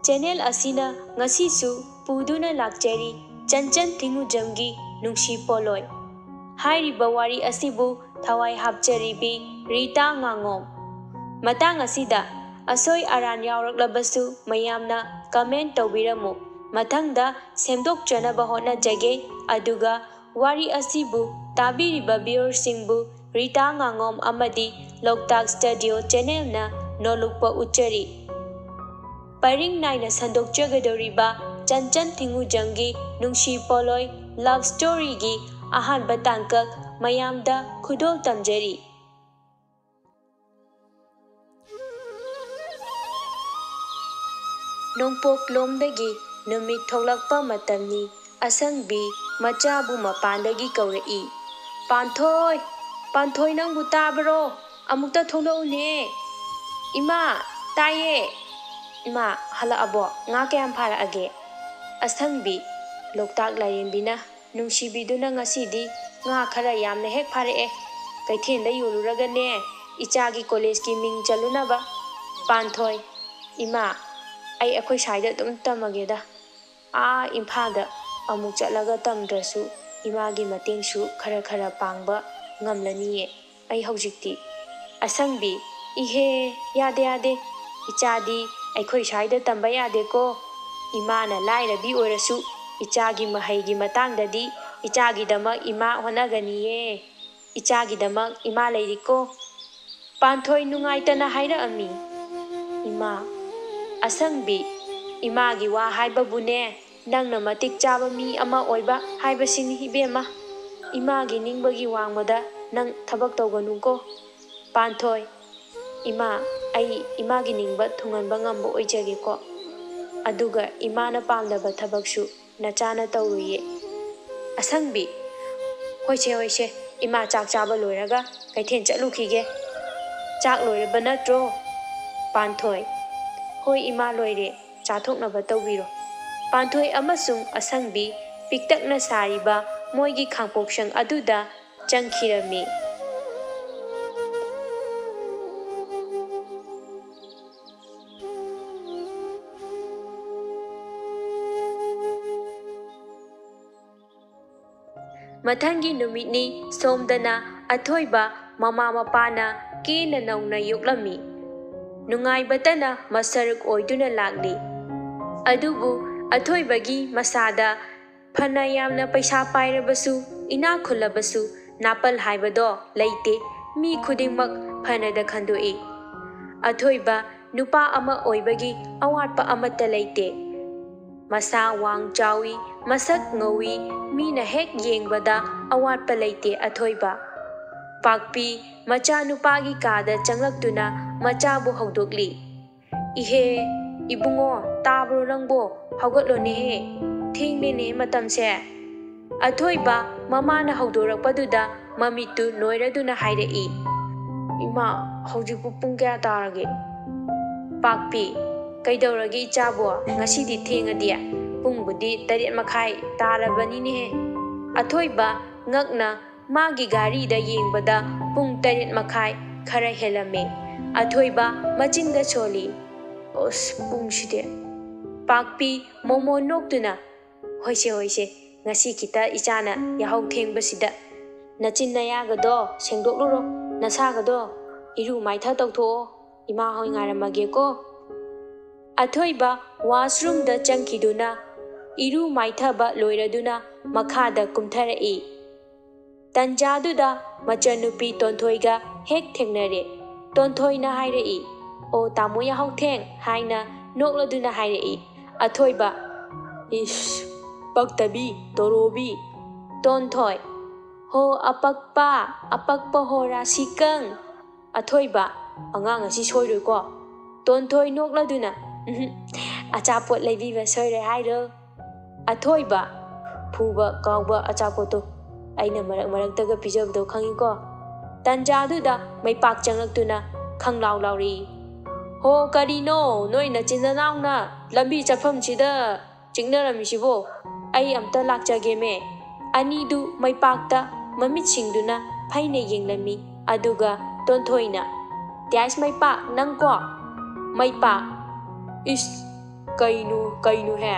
Channel असिना ngasisu puduna lakjari Chanchan Thingujamgi Nungshi Poloi Hairiba wari asibu thawai hapcharibi Rita Ngangom Matang asida asoi aran yauraklabasu mayamna comment tawbiramu mathangda semdokchanaba honajage aduga wari asibu tabiriba viewersingbu Rita Ngangom amadi Loktak Studio channel na nolukpa uchari Paring naina sandokjagadoriba Chanchan Thingujamgi Nungshi Poloi Love Story gi ahanba tangkak mayamda khudol tamjari Nongpok lomdagi numit tholakpa matamni asangbi machabu mapandagi kaurei Panthoi nangbu tabro amukta tholaune Ima taye Ima hala abo nga kayam phara age asangbi Loktak Lairembina Nungsibiduna ngasidi nga khara yamna hek pharae kaithenda yoluragane ichagi college ki ming chalunaba Panthoi Ima ai akhoi saida dum tamageda imphada amuk chatlaga tamdrasu imagi matingsu khara pangba ngamlaniye ai hojikti asangbi ihe yade ichadi akhoi saida tamba yade ko imana lairabi orasu ichagi mahaigi matangdadi ichagi damak ima honaganiye ichagi damak ima leiriko Panthoi nungaitana haira ami ima asangbi imagi wa haibabune nangna matik chaba mi ama oiba haibasini ibema imagi ningbagi wangmada nang thabak tawganuko Panthoi ima ai imagi ningba thunganba ngamba oijageko aduga imana pamdaba thabaksu nachana tawruye asangbi hoise ima chak chaba loiraga kaithen chalukhige chak loiraba natro Panthoi hoi ima loire chathoknaba tawbiro Panthoi amasung asangbi piktakna sariba moigi khangpoksang aduda changkhirami Mathangi numitni somdana athoiba mama mapana kena nauna yoklami nungai batana masaruk oiduna lagli adubu athoibagi masada phana yamna paisa pairabasu ina khulabasu napal haibado leite mi khudingmak phana da khandoi athoiba nupa ama oibagi awatpa amata leite masa wang chawi masak ngawi mina hek yengbada awatpa leite athoiba pakpi macha nupagi kada changlaktuna machabu hawdokli ihe ibungo tabro nangbo hawgatlone he thingne matamse athoiba mamana hawdorakpaduda mamitu noiraduna hairei ima hawjipu pung kya tarage pakpi kaidoragi chabo ngasidi thengadi pungbudi 8:30 tarabani he athoiba ngakna magi gari da yengbada pung 8:30 khara helame athoiba machinda choli os pungside pakpi momo noktuna hoise ngasi kita ichana yahau thengbasida nachinna yagado sengdokluro nasagado iru maitha tawtho ima hoi ngaramage ko athoiba washroom da changkiduna iru maitha ba loiraduna makhada kumtharai tanjaduda machanupi tonthoi hek thengnare tonthoi na hairei o tamo yahau theng haina nokladuna hairei athoiba ish paktabi torobi tonthoi ho apakpa ho rasikang athoiba angang asi soiroi ko tonthoi nokladuna achapot leibiba soire hairo athoiba phuba kawba achapoto aina marak taga pijabdo khangi ko tanjaduda maipak changlaktuna khanglaw lawri ho karino noi na chinanauna lambi chapam chida chingnaramisibo ai amta lakjage me anidu maipakta mamit singduna phaine yenglami aduga tonthoina tyais maipak nangko maipak is Kainu he.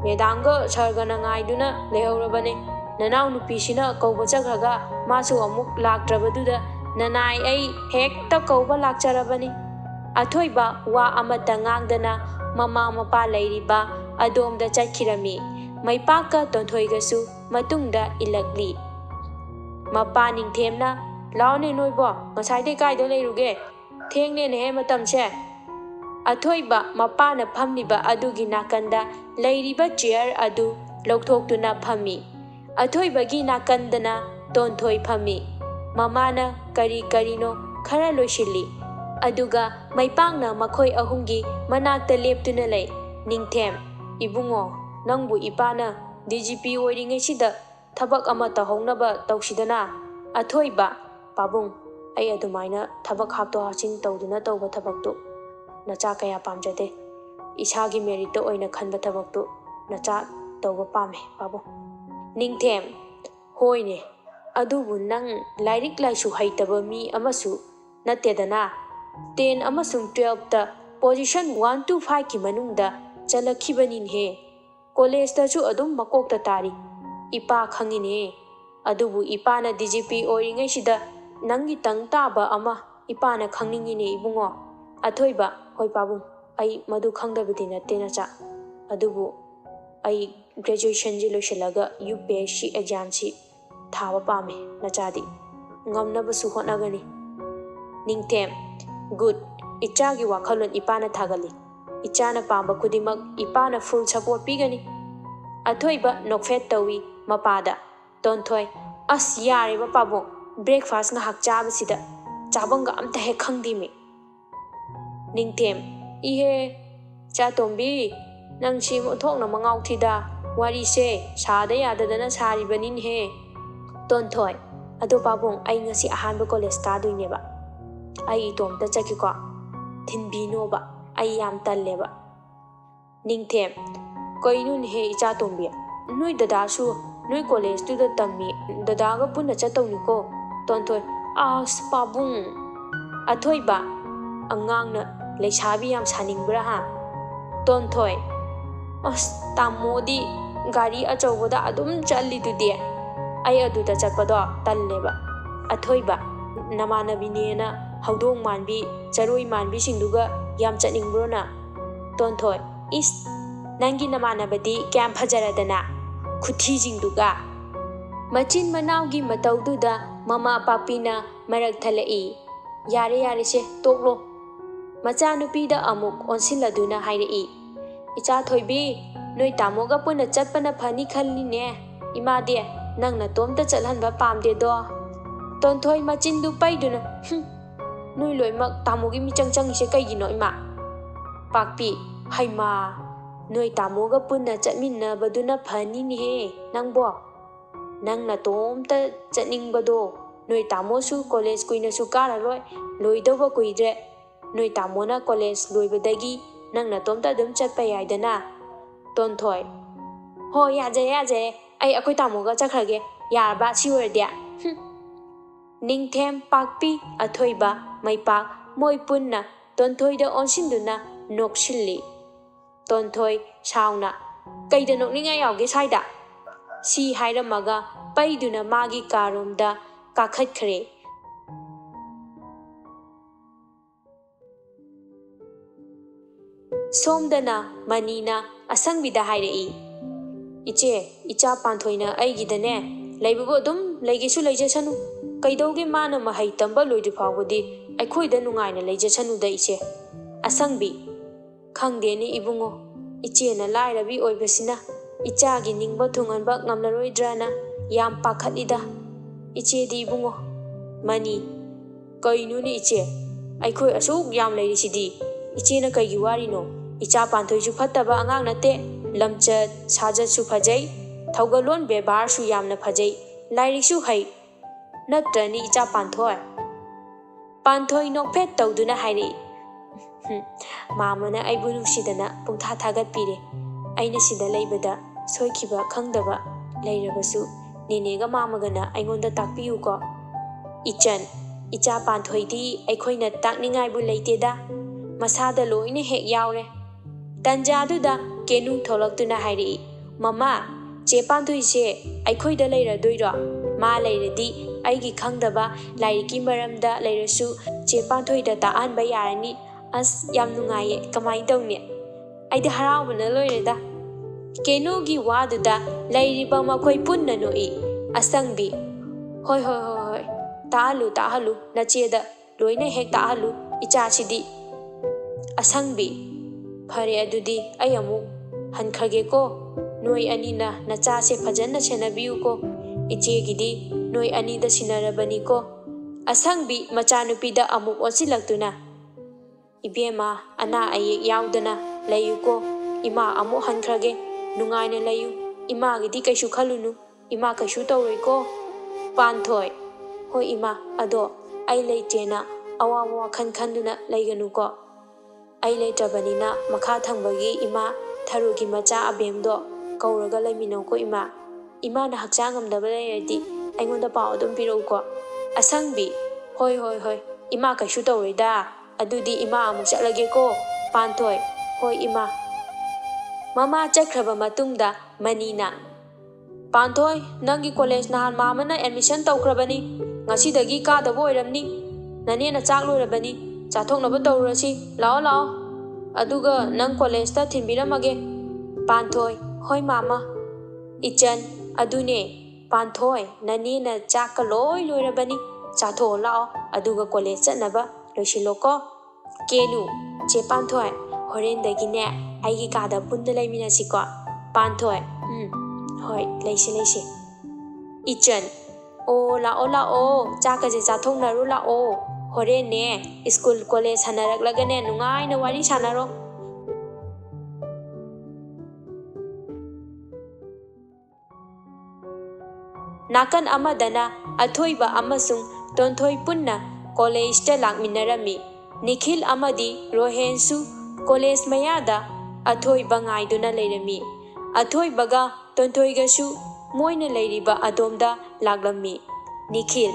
Medanga sargana ngaiduna lehorabane. Nanau nupisina kauba chakraga masu amuk laktrabaduda nanai ai hekta kauba lakcharabani. Athoiba wa amata ngangdana mama mapa lairiba adomda chatkirami. Maipaka tonthoigasu matungda ilakli. Mapa ningthemna laone noibo ngasai kaida leiruge thengne ne matamche. Athoiba mapana phamliba adugi nakanda leiriba chair adu lokthokduna phami. Athoibagi nakandana tonthoi phami. Mamana karino khara loishili. Aduga maipangna makhoi ahumgi manakta leptuna lei. Ningthem ibungo nangbu ipana DGP oiringai sida thabak ama tahongnaba tawsidana. Athoiba pabung ai adumaina thabak hapto hachin tawduna tawba thabaktu nacha kaya pamjade. Isagi merita oina khanba thabaktu nacha tawba pame pabung. Ningthem hoine adubu nang lairik laisu haitaba mi amasu natedana 10 amasung 12 ta position 1 to 5 ki manungda chalakhibanin he. College ta chu adum makok ta tari ipa khangine. Adubu ipa na DGP oringai sida nangi tang taba ama ipa na khangingine ibungo. Athoiba hoi pabung ai madu khangdabidi natte nacha. Adubu ai graduation ji loishalaga UPSC exam si thaba pame nachadi ngamnaba su hotnagani. Ningthem good ichagi wakhalon ipana thagali. Ichana pamba kudimak ipana full support pigani. Athoiba nokfet tawi mapada tonthoi as yare ba pabong breakfast nga hak chaba sida chabanga amta he khangdimi. Ningthem ihe cha tombi nang chi mo thok na mangau thida wari se sada yadadana sari banin he. Tonthoi ado pabong ai ngasi ahanba college ka duineba. Ai tomta chakiko thinbino ba ai yam talleba. Ningthem koinun he icha tombi nui dada su nui college tu da tammi dada ga punna chatawni ko. Tonthoi as pabung. Athoiba angangna leisabi yam saningbra ha. Tonthoi as tamodi gari achawda adum challi dudi ai aduda chapado talleba. Athoiba namanabinena haudong manbi charoi manbi singduga yam chatningbrona. Tonthoi is nangi namanabadi kyam phajaradana khuthi jingduga. Machin manawgi matawduda mama papina marak thalai. Yare se toklo. Macha nupida amuk onsiladuna hairei. Icha thoibi noi tamoga puna chatpana phani khalline imade nangna tomta chalhanba pamde do. Tonthoi machindu paiduna noi loimak tamogi michangchang ise kaigino ima. Pakpi haima noi tamoga puna chatminna baduna phani ni he nangbo. Nangna tomta chatningbado noi tamo su college kuina su karaloi loidoba kuidre. Noi tamona college loibadagi nangna tomta dum chatpa yaidana. Tonthoi ho yaje ai akoi tamoga chakrage yarba si oirdia. Ningthem pakpi athoiba maipak moi punna tonthoida onsinduna noksilli. Tonthoi sauna kaida nokninga yawge saida si hairamaga paiduna magi karomda kakhatkre. Somdana manina asangbida hairei. Iche icha panthoina aigidane laibubo adum laigesu laijasanu kaidauge mana mahai tamba loidi phawdi aikhoida nungaina laijasanu da iche. Asangbi khangdeni ibungo iche na lairabi oibasina icha gi ningba thunganba ngamlaroidrana yam pakhatlida. Iche di ibungo mani kainuni iche aikhoi asuk yam lairisidi iche na kaigi warino. Icha panthoi su phattaba angang nate lamchat sajat su phajai thaugalon bebar su yamna phajai lairik su hai natrani icha panthoi nokphet tawduna hairi. Mamana aibu nungsidana pungtha thagat pire. Aina sida leibada soikhiba khangdaba leirabasu ninega mamagana aingonda takpiyu ko. Ichan icha panthoi di aikhoina takningai bu leiteda masada loine hek yaure. ꯇꯟꯖꯥꯗꯨꯗ ꯀꯦꯅꯨ ꯊꯣꯛꯂꯛꯇꯨꯅ ꯍꯥꯏꯔꯛꯏ, ꯃꯃꯥ, ꯆꯦ ꯄꯥꯟꯊꯣꯏꯁꯦ ꯑꯩꯈꯣꯏꯗ ꯂꯩꯔꯗꯣꯏꯔꯣ? ꯃꯥ ꯂꯩꯔꯗꯤ ꯑꯩꯒꯤ ꯈꯪꯗꯕ ꯂꯥꯏꯔꯤꯛꯀꯤ ꯃꯔꯝꯗ ꯂꯩꯔꯁꯨ ꯆꯦ ꯄꯥꯟꯊꯣꯏꯗ ꯇꯥꯛꯍꯟꯕ ꯌꯥꯔꯅꯤ꯫ ꯑꯁ ꯌꯥꯝ ꯅꯨꯡꯉꯥꯏꯌꯦ, ꯀꯃꯥꯏꯅ ꯇꯧꯅꯤ? ꯑꯩꯗꯤ ꯍꯔꯥꯎꯕꯅ ꯂꯣꯏꯔꯦꯗ꯫ ꯀꯦꯅꯨꯒꯤ ꯋꯥꯗꯨꯗ ꯂꯩꯔꯤꯕ ꯃꯈꯣꯏ ꯄꯨꯟꯅ ꯅꯣꯛꯏ꯫ ꯑꯁꯪꯕꯤ, ꯍꯣꯏ ꯍꯣꯏ ꯍꯣꯏ ꯍꯣꯏ, ꯇꯥꯛꯍꯜꯂꯨ ꯅꯆꯦꯗ ꯂꯣꯏꯅ ꯍꯦꯛ ꯇꯥꯛꯍꯜꯂꯨ ꯏꯆꯥꯁꯤꯗꯤ꯫ ꯑꯁꯪꯕꯤ, ꯐꯔꯦ ꯑꯗꯨꯗꯤ ꯑꯩ ꯑꯃꯨꯛ ꯍꯟꯈ꯭ꯔꯒꯦꯀꯣ꯫ ꯅꯣꯏ ꯑꯅꯤꯅ ꯅꯆꯥꯁꯦ ꯐꯖꯅ ꯁꯦꯟꯅꯕꯤꯌꯨꯀꯣ꯫ ꯏꯆꯦꯒꯤꯗꯤ ꯅꯣꯏ ꯑꯅꯤꯗ ꯁꯤꯟꯅꯔꯕꯅꯤꯀꯣ꯫ ꯑꯁꯪꯕꯤ ꯃꯆꯥꯅꯨꯄꯤꯗ ꯑꯃꯨꯛ ꯑꯣꯟꯁꯤꯜꯂꯛꯇꯨꯅ, ꯏꯕꯦꯝꯃ, ꯑꯅꯥ ꯑꯌꯦꯛ ꯌꯥꯎꯗꯅ ꯂꯩꯌꯨꯀꯣ꯫ ꯏꯃꯥ ꯑꯃꯨꯛ ꯍꯟꯈ꯭ꯔꯒꯦ, ꯅꯨꯡꯉꯥꯏꯅ ꯂꯩꯌꯨ꯫ ꯏꯃꯥꯒꯤꯗꯤ ꯀꯩꯁꯨ ꯈꯜꯂꯨꯅꯨ, ꯏꯃꯥ ꯀꯩꯁꯨ ꯇꯧꯔꯣꯏꯀꯣ꯫ ꯄꯥꯟꯊꯣꯏ, ꯍꯣꯏ ꯏꯃꯥ, ꯑꯗꯣ ꯑꯩ ꯂꯩꯇꯦꯅ ꯑꯋꯥꯕ ꯋꯥꯈꯜ ꯈꯟꯗꯨꯅ ꯂꯩꯒꯅꯨꯀꯣ꯫ ꯑꯩ ꯂꯩꯇ꯭ꯔꯕꯅꯤꯅ ꯃꯈꯥ ꯊꯪꯕꯒꯤ ꯏꯃꯥ ꯊꯔꯨꯒꯤ ꯃꯆꯥ ꯑꯕꯦꯝꯗꯣ ꯀꯧꯔꯒ ꯂꯩꯃꯤꯟꯅꯧꯀꯣ ꯏꯃꯥ꯫ ꯏꯃꯥꯅ ꯍꯛꯆꯥꯡ ꯉꯝꯗꯕ ꯂꯩꯔꯗꯤ ꯑꯩꯉꯣꯟꯗ ꯄꯥꯎ ꯑꯗꯨꯝ ꯄꯤꯔꯛꯎꯀꯣ꯫ ꯑꯁꯪꯕꯤ, ꯍꯣꯏ ꯍꯣꯏ ꯍꯣꯏ, ꯏꯃꯥ ꯀꯩꯁꯨ ꯇꯧꯔꯣꯏꯗ꯫ ꯑꯗꯨꯗꯤ ꯏꯃꯥ ꯑꯃꯨꯛ ꯆꯠꯂꯒꯦꯀꯣ꯫ ꯄꯥꯟꯊꯣꯏ, ꯍꯣꯏ ꯏꯃꯥ꯫ ꯃꯃꯥ ꯆꯠꯈ꯭ꯔꯕ ꯃꯇꯨꯡꯗ ꯃꯅꯤꯅ, ꯄꯥꯟꯊꯣꯏ, ꯅꯪꯒꯤ ꯀꯣꯂꯦꯖ ꯅꯍꯥꯟ ꯃꯥꯃꯅ ꯑꯦꯗꯃꯤꯁꯟ ꯇꯧꯈ꯭ꯔꯕꯅꯤ, ꯉꯁꯤꯗꯒꯤ ꯀꯥꯗꯕ ꯑꯣꯏꯔꯝꯅꯤ꯫ ꯅꯅꯦꯅ ꯆꯥꯛ ꯂꯣꯏꯔꯕꯅꯤ, ꯆꯥꯊꯣꯛꯅꯕ ꯇꯧꯔꯨꯔꯁꯤ, ꯂꯥꯛꯑꯣ ꯂꯥꯛꯑꯣ, ꯑꯗꯨꯒ ꯅꯪ ꯀꯣꯂꯦꯖꯇ ꯊꯤꯟꯕꯤꯔꯝꯃꯒꯦ꯫ ꯄꯥꯟꯊꯣꯏ, ꯍꯣꯏ ꯃꯥꯃꯥ꯫ ꯏꯆꯟ, ꯑꯗꯨꯅꯦ ꯄꯥꯟꯊꯣꯏ, ꯅꯅꯦꯅ ꯆꯥꯛꯀ ꯂꯣꯏ ꯂꯣꯏꯔꯕꯅꯤ, ꯆꯥꯊꯣꯛꯑꯣ ꯂꯥꯛꯑꯣ, ꯑꯗꯨꯒ ꯀꯣꯂꯦꯖ ꯆꯠꯅꯕ ꯂꯣꯏꯁꯤꯜꯂꯣꯀꯣ꯫ ꯀꯦꯅꯨ, ꯆꯦ ꯄꯥꯟꯊꯣꯏ, ꯍꯣꯔꯦꯟꯗꯒꯤꯅꯦ ꯑꯩꯒꯤ ꯀꯥꯗ ꯄꯨꯟꯅ ꯂꯩꯃꯤꯟꯅꯁꯤꯀꯣ꯫ ꯄꯥꯟꯊꯣꯏ, ꯍꯣꯏ, ꯂꯩꯁꯤ꯫ ꯏꯆꯟ, ꯑꯣ ꯂꯥꯛꯑꯣ ꯂꯥꯛꯑꯣ, ꯆꯥꯛꯀꯁꯦ ꯆꯥꯊꯣꯛꯅꯔꯨ ꯂꯥꯛꯑꯣ꯫ ꯍꯣꯔꯦꯟꯅꯦ ꯁ꯭ꯀꯨꯜ ꯀꯣꯂꯦꯖ ꯍꯟꯅꯔꯛꯂꯒꯅꯦ ꯅꯨꯡꯉꯥꯏꯅ ꯋꯥꯔꯤ ꯁꯥꯟꯅꯔꯣ꯫ ꯅꯥꯀꯟ ꯑꯃꯗꯅ ꯑꯊꯣꯏꯕ ꯑꯃꯁꯨꯡ ꯇꯣꯟꯊꯣꯏ ꯄꯨꯟꯅ ꯀꯣꯂꯦꯖꯇ ꯂꯥꯛꯃꯤꯟꯅꯔꯝꯃꯤ꯫ ꯅꯤꯈꯤꯜ ꯑꯃꯗꯤ ꯔꯣꯍꯦꯟꯁꯨ ꯀꯣꯂꯦꯖ ꯃꯌꯥꯗ ꯑꯊꯣꯏꯕ ꯉꯥꯏꯗꯨꯅ ꯂꯩꯔꯝꯃꯤ꯫ ꯑꯊꯣꯏꯕꯒ ꯇꯣꯟꯊꯣꯏꯒꯁꯨ ꯃꯣꯏꯅ ꯂꯩꯔꯤꯕ ꯑꯗꯣꯝꯗ ꯂꯥꯛꯂꯝꯃꯤ꯫ ꯅꯤꯈꯤꯜ,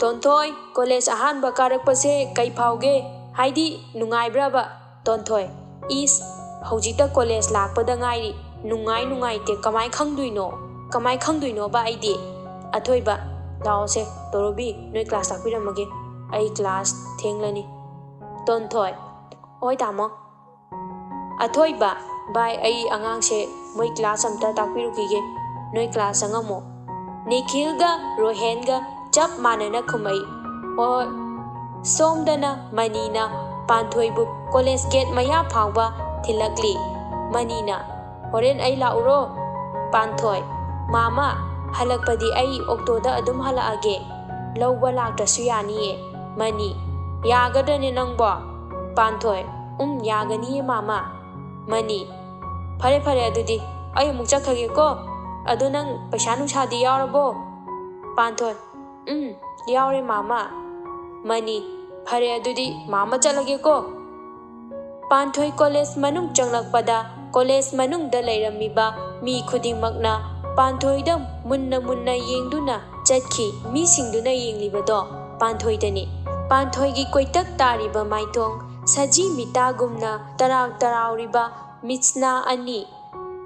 ꯇꯣꯟꯊꯣꯏ, ꯀꯣꯂꯦꯖ ꯑꯍꯥꯟꯕ ꯀꯥꯔꯛꯄꯁꯦ ꯀꯩ ꯐꯥꯎꯒꯦ? ꯍꯥꯏꯗꯤ ꯅꯨꯡꯉꯥꯏꯕ꯭ꯔꯕ? ꯇꯣꯟꯊꯣꯏ, ꯏꯁ, ꯍꯧꯖꯤꯛꯇ ꯀꯣꯂꯦꯖ ꯂꯥꯛꯄꯗ ꯉꯥꯏꯔꯤ, ꯅꯨꯡꯉꯥꯏꯇꯦ ꯀꯃꯥꯏ ꯈꯪꯗꯣꯏꯅꯣꯕ ꯑꯩꯗꯤ? ꯑꯊꯣꯏꯕ, ꯂꯥꯛꯑꯣꯁꯦ ꯇꯣꯔꯣꯕꯤ, ꯅꯣꯏ ꯀ꯭ꯂꯥꯁ ꯇꯥꯛꯄꯤꯔꯝꯃꯒꯦ, ꯑꯩ ꯀ꯭ꯂꯥꯁ ꯊꯦꯡꯂꯅꯤ꯫ ꯇꯣꯟꯊꯣꯏ, ꯍꯣꯏ ꯇꯥꯃꯣ꯫ ꯑꯊꯣꯏꯕ, ꯚꯥꯏ, ꯑꯩ ꯑꯉꯥꯡꯁꯦ ꯃꯣꯏ ꯀ꯭ꯂꯥꯁ ꯑꯝꯇ ꯇꯥꯛꯄꯤꯔꯨꯈꯤꯒꯦ, ꯅꯣꯏ ꯀ꯭ꯂꯥꯁ ꯆꯪꯉꯝꯃꯣ꯫ ꯅꯤꯈꯤꯜꯒ ꯔꯣꯍꯦꯟꯒ ꯆꯞ ꯃꯥꯟꯅꯅ ꯈꯨꯝꯃꯛꯏ, ꯍꯣꯏ꯫ ꯁꯣꯝꯗꯅ ꯃꯅꯤꯅ ꯄꯥꯟꯊꯣꯏꯕꯨ ꯀꯣꯂꯦꯖ ꯒꯦꯠ ꯃꯌꯥ ꯐꯥꯎꯕ ꯊꯤꯜꯂꯛꯂꯤ꯫ ꯃꯅꯤꯅ, ꯍꯣꯔꯦꯟ ꯑꯩ ꯂꯥꯛꯎꯔꯣ? ꯄꯥꯟꯊꯣꯏ, ꯃꯥꯃꯥ, ꯍꯜꯂꯛꯄꯗꯤ ꯑꯩ ꯑꯣꯛꯇꯣꯗ ꯑꯗꯨꯝ ꯍꯜꯂꯛꯑꯒꯦ, ꯂꯧꯕ ꯂꯥꯛꯇ꯭ꯔꯁꯨ ꯌꯥꯅꯤꯌꯦ꯫ ꯃꯅꯤ, ꯌꯥꯒꯗ꯭ꯔꯅꯦ ꯅꯪꯕꯣ? ꯄꯥꯟꯊꯣꯏ, ꯌꯥꯒꯅꯤꯌꯦ ꯃꯥꯃꯥ꯫ ꯃꯅꯤ, ꯐꯔꯦ ꯑꯗꯨꯗꯤ ꯑꯩ ꯑꯃꯨꯛ ꯆꯠꯈ꯭ꯔꯒꯦꯀꯣ꯫ ꯑꯗꯣ ꯅꯪ ꯄꯩꯁꯥ ꯅꯨꯡꯁꯥꯗꯤ ꯌꯥꯎꯔꯕꯣ? ꯄꯥꯟꯊꯣꯏ, ꯌꯥꯎꯔꯦ ꯃꯥꯃꯥ꯫ ꯃꯅꯤ, ꯐꯔꯦ ꯑꯗꯨꯗꯤ ꯃꯥꯃꯥ ꯆꯠꯂꯒꯦꯀꯣ꯫ ꯄꯥꯟꯊꯣꯏ ꯀꯣꯂꯦꯖ ꯃꯅꯨꯡ ꯆꯪꯂꯛꯄꯗ ꯀꯣꯂꯦꯖ ꯃꯅꯨꯡꯗ ꯂꯩꯔꯝꯃꯤꯕ ꯃꯤ ꯈꯨꯗꯤꯡꯃꯛꯅ ꯄꯥꯟꯊꯣꯏꯗ ꯃꯨꯟꯅ ꯌꯦꯡꯗꯨꯅ ꯆꯠꯈꯤ꯫ ꯃꯤꯁꯤꯡꯗꯨꯅ ꯌꯦꯡꯂꯤꯕꯗꯣ ꯄꯥꯟꯊꯣꯏꯗꯅꯤ꯫ ꯄꯥꯟꯊꯣꯏꯒꯤ ꯀꯣꯏꯇꯛ ꯇꯥꯔꯤꯕ ꯃꯥꯏꯊꯣꯡ, ꯁꯖꯤ ꯃꯤꯇꯥꯒꯨꯝꯅ ꯇꯔꯥꯎꯔꯤꯕ ꯃꯤꯠꯁꯅꯥ ꯑꯅꯤ,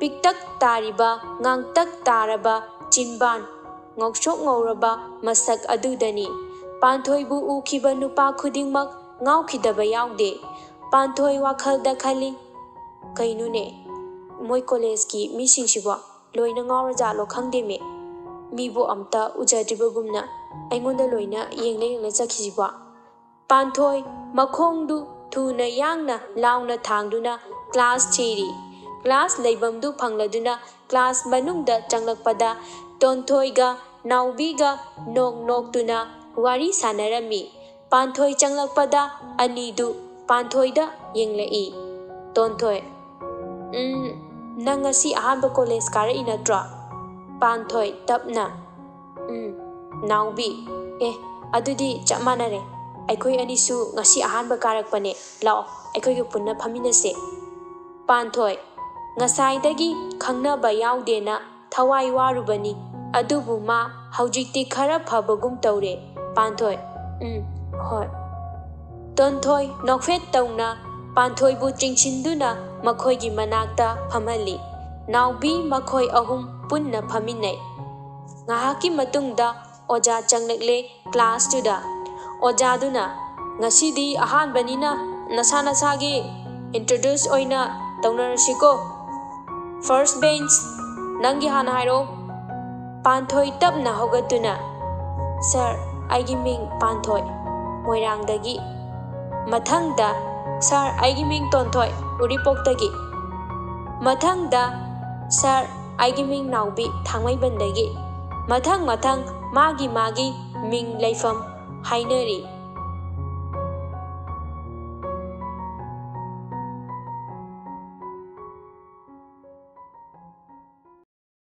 ꯄꯤꯛꯇꯛ ꯇꯥꯔꯤꯕ ꯉꯥꯡꯇꯛ ꯇꯥꯔꯕ ꯆꯤꯟꯕꯥꯟ, ꯉꯧꯁꯣꯛ ꯉꯧꯔꯕ ꯃꯁꯛ ꯑꯗꯨꯗꯅꯤ ꯄꯥꯟꯊꯣꯏꯕꯨ ꯎꯈꯤꯕ ꯅꯨꯄꯥ ꯈꯨꯗꯤꯡꯃꯛ ꯉꯥꯎꯈꯤꯗꯕ ꯌꯥꯎꯗꯦ꯫ ꯄꯥꯟꯊꯣꯏ ꯋꯥꯈꯜꯗ ꯈꯜꯂꯤ, ꯀꯩꯅꯣꯅꯦ, ꯃꯣꯏ ꯀꯣꯂꯦꯖꯀꯤ ꯃꯤꯁꯤꯡꯁꯤꯕꯣ ꯂꯣꯏꯅ ꯉꯥꯎꯔꯖꯥꯠꯂꯣ ꯈꯪꯗꯦꯃꯦ, ꯃꯤꯕꯨ ꯑꯝꯇ ꯎꯖꯗ꯭ꯔꯤꯕꯒꯨꯝꯅ ꯑꯩꯉꯣꯟꯗ ꯂꯣꯏꯅ ꯌꯦꯡꯂ ꯆꯠꯈꯤꯁꯤꯕꯣ꯫ ꯄꯥꯟꯊꯣꯏ ꯃꯈꯣꯡꯗꯨ ꯊꯨꯅ ꯌꯥꯡꯅ ꯂꯥꯎꯅ ꯊꯥꯡꯗꯨꯅ ꯀ꯭ꯂꯥꯁ ꯊꯤꯔꯤ꯫ ꯀ꯭ꯂꯥꯁ ꯂꯩꯐꯝꯗꯨ ꯐꯪꯂꯗꯨꯅ ꯀ꯭ꯂꯥꯁ ꯃꯅꯨꯡꯗ ꯆꯪꯂꯛꯄꯗ ꯇꯣꯟꯊꯣꯏꯒ ꯅꯥꯎꯕꯤꯒ ꯅꯣꯛꯇꯨꯅ ꯋꯥꯔꯤ ꯁꯥꯟꯅꯔꯝꯃꯤ꯫ ꯄꯥꯟꯊꯣꯏ ꯆꯪꯂꯛꯄꯗ ꯑꯅꯤꯗꯨ ꯄꯥꯟꯊꯣꯏꯗ ꯌꯦꯡꯂꯛꯏ꯫ ꯇꯣꯟꯊꯣꯏ, ꯅꯪ ꯉꯁꯤ ꯑꯍꯥꯟꯕ ꯀꯣꯂꯦꯖ ꯀꯥꯔꯛꯏ ꯅꯠꯇ꯭ꯔꯣ? ꯄꯥꯟꯊꯣꯏ ꯇꯞꯅ, ꯅꯥꯎꯕꯤ, ꯑꯗꯨꯗꯤ ꯆꯞ ꯃꯥꯟꯅꯔꯦ, ꯑꯩꯈꯣꯏ ꯑꯅꯤꯁꯨ ꯉꯁꯤ ꯑꯍꯥꯟꯕ ꯀꯥꯔꯛꯄꯅꯦ, ꯂꯥꯛꯑꯣ ꯑꯩꯈꯣꯏꯒ ꯄꯨꯟꯅ ꯐꯝꯃꯤꯟꯅꯁꯦ꯫ ꯄꯥꯟꯊꯣꯏ, ꯉꯁꯥꯏꯗꯒꯤ ꯈꯪꯅꯕ ꯌꯥꯎꯗꯦꯅ ꯊꯋꯥꯏ ꯋꯥꯔꯨꯕꯅꯤ, ꯑꯗꯨꯕꯨ ꯃꯥ ꯍꯧꯖꯤꯛꯇꯤ ꯈꯔ ꯐꯕꯒꯨꯝ ꯇꯧꯔꯦ꯫ ꯄꯥꯟꯊꯣꯏ, ꯍꯣꯏ꯫ ꯇꯣꯟꯊꯣꯏ ꯅꯣꯛꯐꯦꯠ ꯇꯧꯅ ꯄꯥꯟꯊꯣꯏꯕꯨ ꯆꯤꯡꯁꯤꯟꯗꯨꯅ मखोइगी मनाक्ता फमहल्ली नाउबी मखोइ अहुम पुन्ना फमिन्नै ngahaki matungda oja changlekle class tuda ojaduna ngasidi ahan banina nasa nasagi introduce oina taunarasiko first bench nangi hana hairo panthoi tapna hogatuna sir aigi ming panthoi moirangdagi mathangda sir aigi ming tonthoi uripokdagi mathangda sir aigi ming naubi thangmaibandagi mathang mathang magi magi ming laifam hainari